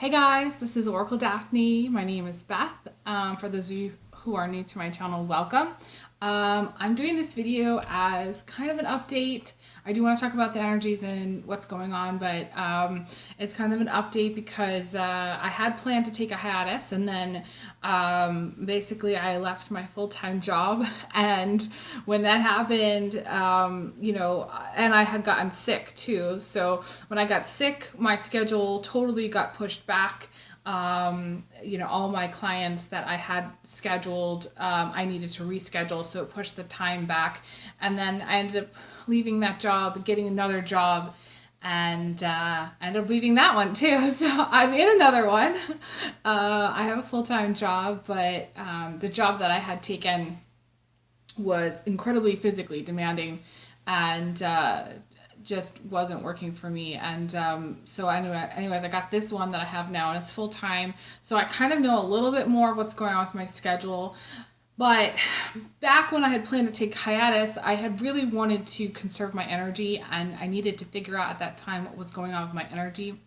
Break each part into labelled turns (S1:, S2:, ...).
S1: Hey guys, this is Oracle Daphne. My name is Beth. For those of you who are new to my channel, welcome. I'm doing this video as kind of an update. I do want to talk about the energies and what's going on, but it's kind of an update because I had planned to take a hiatus, and then basically I left my full-time job, and when that happened, and I had gotten sick too. So when I got sick, my schedule totally got pushed back. All my clients that I had scheduled, I needed to reschedule, so it pushed the time back. And then I ended up leaving that job, getting another job, and I ended up leaving that one too. So I'm in another one. I have a full-time job, but the job that I had taken was incredibly physically demanding, and just wasn't working for me. And so anyways, I got this one that I have now, and it's full time, so I kind of know a little bit more of what's going on with my schedule. But back when I had planned to take hiatus, I had really wanted to conserve my energy, and I needed to figure out at that time what was going on with my energy,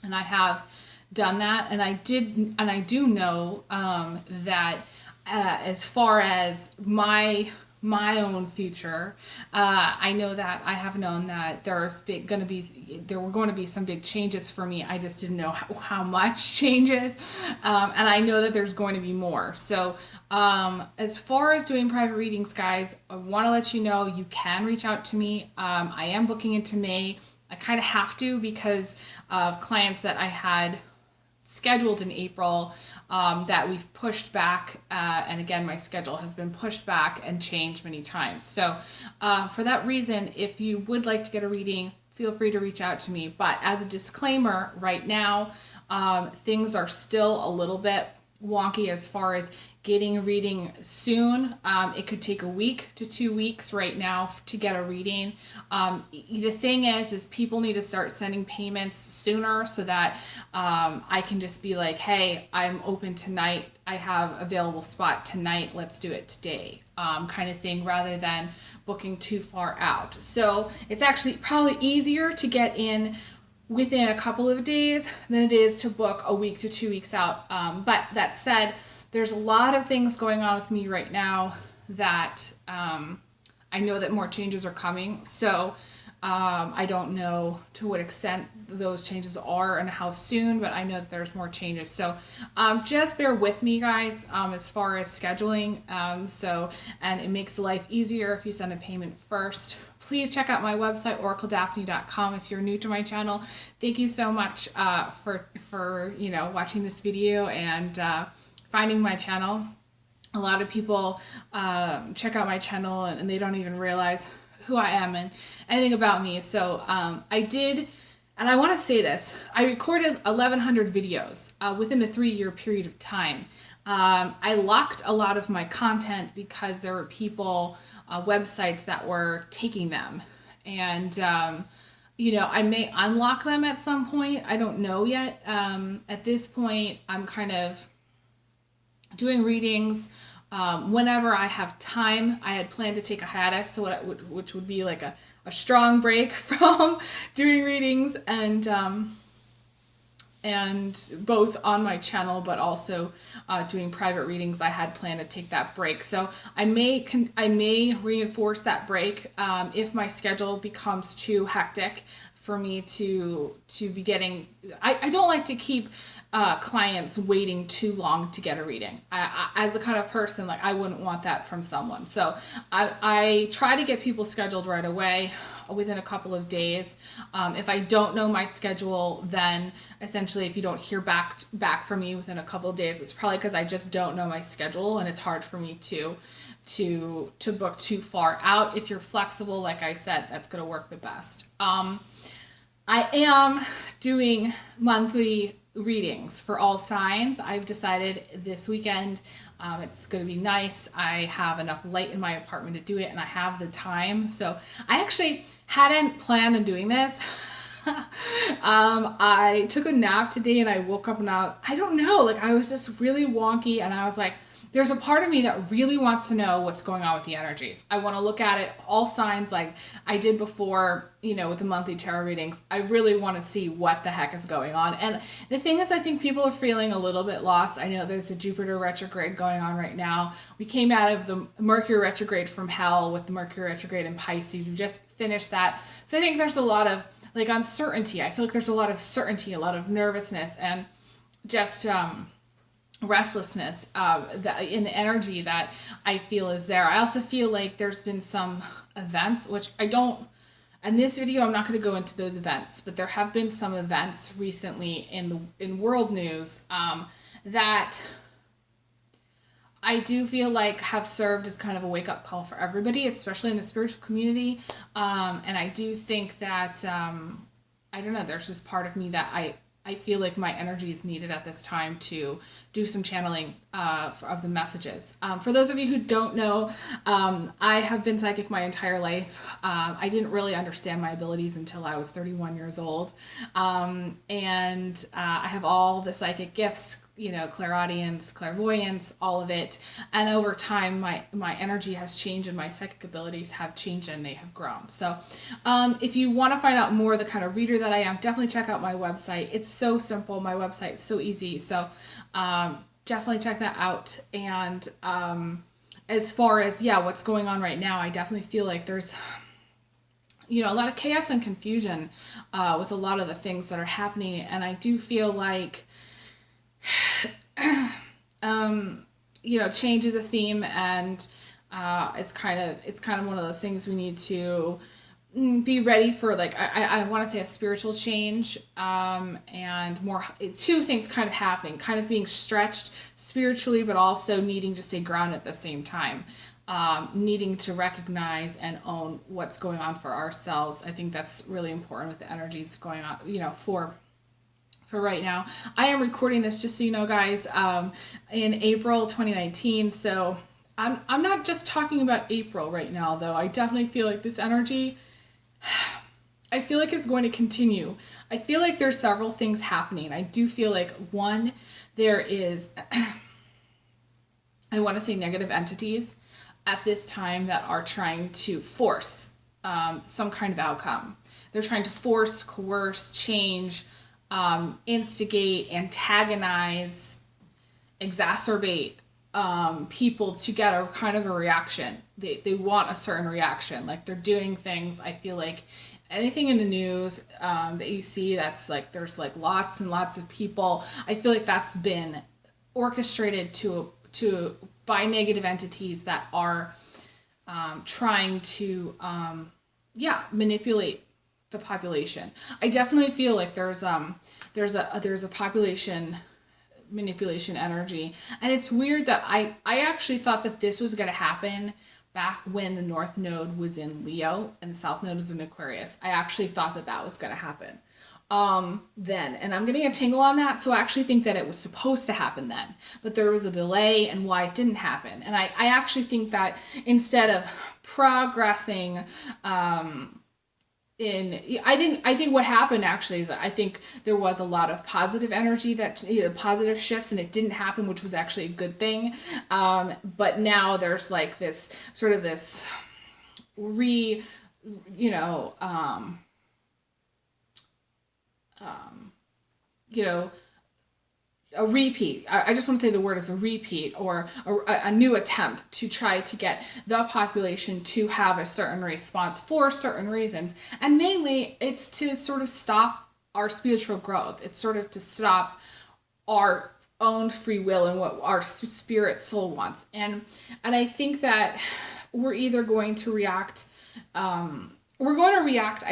S1: and I have done that. And I do know that as far as my own future, I know that I have known that there were going to be some big changes for me. I just didn't know how much changes, and I know that there's going to be more. So as far as doing private readings, guys, I want to let you know you can reach out to me. I am booking into May. I kind of have to because of clients that I had scheduled in April that we've pushed back, and again, my schedule has been pushed back and changed many times. So for that reason, if you would like to get a reading, feel free to reach out to me. But as a disclaimer, right now, things are still a little bit wonky as far as getting a reading soon. It could take a week to 2 weeks right now to get a reading. The thing is people need to start sending payments sooner so that I can just be like, hey, I'm open tonight. I have available spot tonight. Let's do it today, kind of thing, rather than booking too far out. So it's actually probably easier to get in within a couple of days than it is to book a week to 2 weeks out. But that said, there's a lot of things going on with me right now that I know that more changes are coming. So I don't know to what extent those changes are and how soon, but I know that there's more changes. So just bear with me, guys, as far as scheduling. And it makes life easier if you send a payment first. Please check out my website, oracledaphne.com, if you're new to my channel. Thank you so much for watching this video and finding my channel. A lot of people check out my channel and they don't even realize who I am and anything about me. So I did, and I want to say this, I recorded 1,100 videos within a 3-year period of time. I locked a lot of my content because there were people, websites that were taking them. And I may unlock them at some point. I don't know yet. At this point, I'm kind of doing readings whenever I have time. I had planned to take a hiatus, so which would be like a strong break from doing readings and both on my channel, but also doing private readings. I had planned to take that break, so I may reinforce that break if my schedule becomes too hectic for me to be getting. I don't like to keep clients waiting too long to get a reading. As the kind of person, like, I wouldn't want that from someone. So I try to get people scheduled right away, within a couple of days. If I don't know my schedule, then essentially if you don't hear back from me within a couple of days, it's probably because I just don't know my schedule, and it's hard for me to book too far out. If you're flexible, like I said, that's going to work the best. I am doing monthly readings for all signs. I've decided this weekend it's going to be nice. I have enough light in my apartment to do it, and I have the time. So I actually hadn't planned on doing this. I took a nap today and I woke up and I don't know, like, I was just really wonky, and I was like, there's a part of me that really wants to know what's going on with the energies. I want to look at it, all signs, like I did before, with the monthly tarot readings. I really want to see what the heck is going on. And the thing is, I think people are feeling a little bit lost. I know there's a Jupiter retrograde going on right now. We came out of the Mercury retrograde from hell with the Mercury retrograde in Pisces. We've just finished that. So I think there's a lot of like uncertainty. I feel like there's a lot of certainty, a lot of nervousness, and just restlessness in the energy that I feel is there. I also feel like there's been some events, which I don't, in this video I'm not going to go into those events, but there have been some events recently in world news that I do feel like have served as kind of a wake-up call for everybody, especially in the spiritual community. And I do think that I don't know, there's just part of me that I feel like my energy is needed at this time to do some channeling of the messages. For those of you who don't know, I have been psychic my entire life. I didn't really understand my abilities until I was 31 years old. And I have all the psychic gifts, clairaudience, clairvoyance, all of it. And over time, my energy has changed and my psychic abilities have changed and they have grown. So if you want to find out more the kind of reader that I am, definitely check out my website. It's so simple. My website is so easy. So definitely check that out. And as far as, what's going on right now, I definitely feel like there's a lot of chaos and confusion with a lot of the things that are happening. And I do feel like change is a theme, and it's kind of one of those things we need to be ready for. Like I want to say a spiritual change, and more two things kind of happening, kind of being stretched spiritually, but also needing to stay grounded at the same time. Needing to recognize and own what's going on for ourselves. I think that's really important with the energies going on, for right now. I am recording this, just so you know, guys, in April 2019. So I'm not just talking about April right now, though. I definitely feel like this energy, I feel like it's going to continue. I feel like there's several things happening. I do feel like, one, there is, I want to say negative entities at this time that are trying to force some kind of outcome. They're trying to force, coerce, change, instigate, antagonize, exacerbate people to get a kind of a reaction. They want a certain reaction. Like they're doing things, I feel like anything in the news that you see that's like there's like lots and lots of people, I feel like that's been orchestrated to by negative entities that are trying to manipulate the population. I definitely feel like there's a population manipulation energy, and it's weird that I actually thought that this was going to happen back when the North Node was in Leo and the South Node was in Aquarius. I actually thought that was going to happen then, and I'm getting a tingle on that. So I actually think that it was supposed to happen then, but there was a delay and why it didn't happen. And I actually think that instead of progressing I think what happened actually is that I think there was a lot of positive energy that positive shifts, and it didn't happen, which was actually a good thing. But now there's like this sort of this a repeat. I just want to say the word is a repeat, or a new attempt to try to get the population to have a certain response for certain reasons. And mainly it's to sort of stop our spiritual growth. It's sort of to stop our own free will and what our spirit soul wants. And I think that we're either going to react, I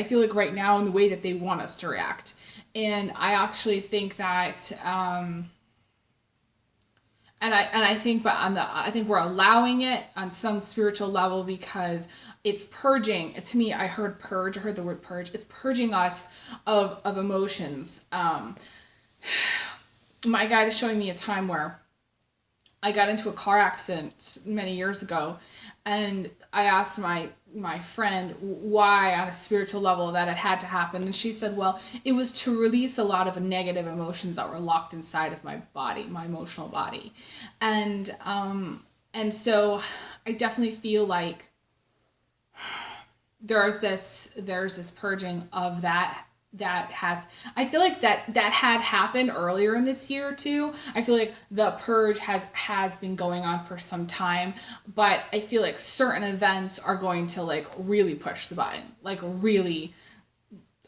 S1: feel like right now in the way that they want us to react. And I actually think that, I think we're allowing it on some spiritual level because it's purging. To me, I heard purge. I heard the word purge. It's purging us of emotions. My guide is showing me a time where I got into a car accident many years ago, And I asked my friend why on a spiritual level that it had to happen. And she said, well, it was to release a lot of negative emotions that were locked inside of my body, my emotional body. And so I definitely feel like there's this purging of that I feel like that had happened earlier in this year too. I feel like the purge has been going on for some time, but I feel like certain events are going to like really push the button, like really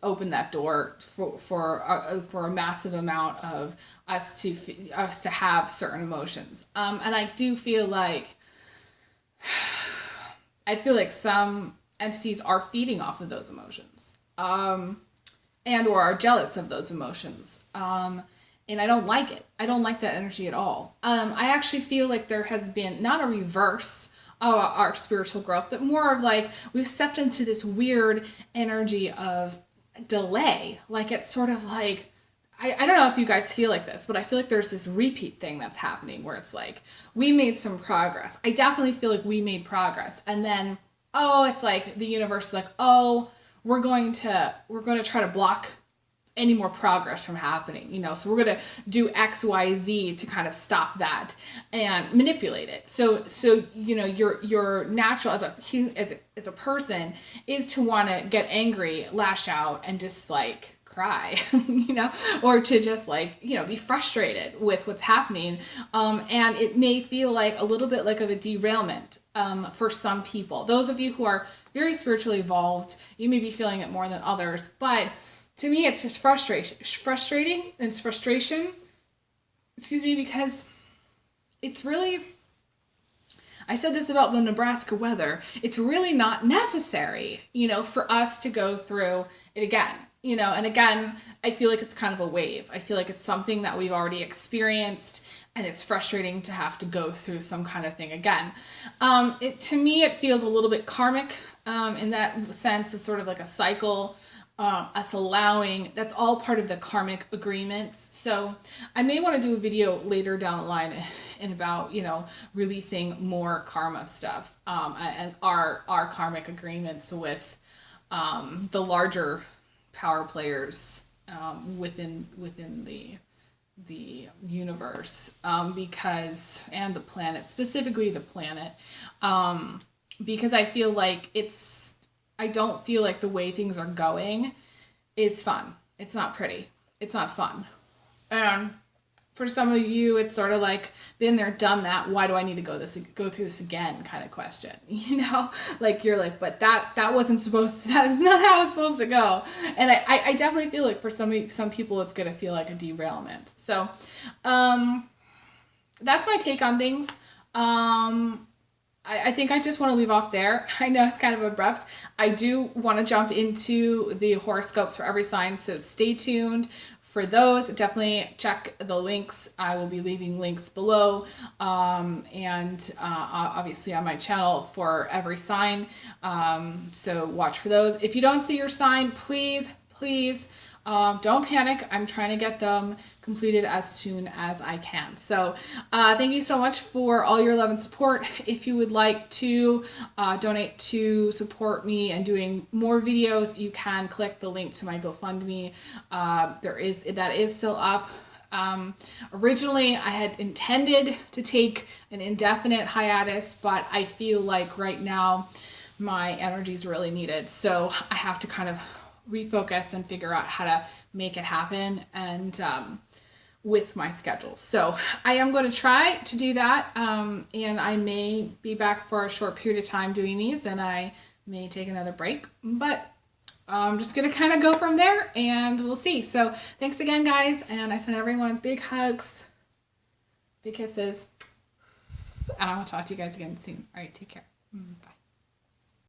S1: open that door for a massive amount of us to have certain emotions. And I do feel like some entities are feeding off of those emotions. And or are jealous of those emotions. And I don't like it. I don't like that energy at all. I actually feel like there has been not a reverse of our spiritual growth, but more of like we've stepped into this weird energy of delay. Like it's sort of like, I don't know if you guys feel like this, but I feel like there's this repeat thing that's happening where it's like, we made some progress. I definitely feel like we made progress. And then, it's like the universe is like, we're going to try to block any more progress from happening, so we're going to do X, Y, Z to kind of stop that and manipulate it. So your natural as a person is to want to get angry, lash out, and just like cry, or to just like, be frustrated with what's happening. And it may feel like a little bit like of a derailment for some people. Those of you who are very spiritually evolved, you may be feeling it more than others, but to me, it's just frustrating, and it's frustration, because it's really, I said this about the Nebraska weather, it's really not necessary, for us to go through it again, and again, I feel like it's kind of a wave. I feel like it's something that we've already experienced, and it's frustrating to have to go through some kind of thing again. To me, it feels a little bit karmic, in that sense. It's sort of like a cycle, us allowing, that's all part of the karmic agreements. So I may want to do a video later down the line and about, releasing more karma stuff, and our karmic agreements with, the larger power players, within the universe, because, and the planet, specifically the planet, because I feel like I don't feel like the way things are going is fun. It's not pretty. It's not fun. And for some of you, it's sort of like, been there, done that. Why do I need to go through this again kind of question, like you're like, but that wasn't supposed to, that is not how it's supposed to go. And I definitely feel like for some people, it's going to feel like a derailment. So, that's my take on things. I think I just want to leave off there. I know it's kind of abrupt. I do want to jump into the horoscopes for every sign, so stay tuned for those. Definitely check the links. I will be leaving links below, and obviously on my channel for every sign. So watch for those. If you don't see your sign, please don't panic. I'm trying to get them completed as soon as I can. So thank you so much for all your love and support. If you would like to donate to support me and doing more videos, you can click the link to my GoFundMe. That is still up. Originally, I had intended to take an indefinite hiatus, but I feel like right now my energy is really needed. So I have to kind of refocus and figure out how to make it happen, and with my schedule. So I am going to try to do that, and I may be back for a short period of time doing these, and I may take another break, but I'm just going to kind of go from there, and we'll see. So thanks again, guys, and I send everyone big hugs, big kisses, and I will talk to you guys again soon. All right, take care. Bye.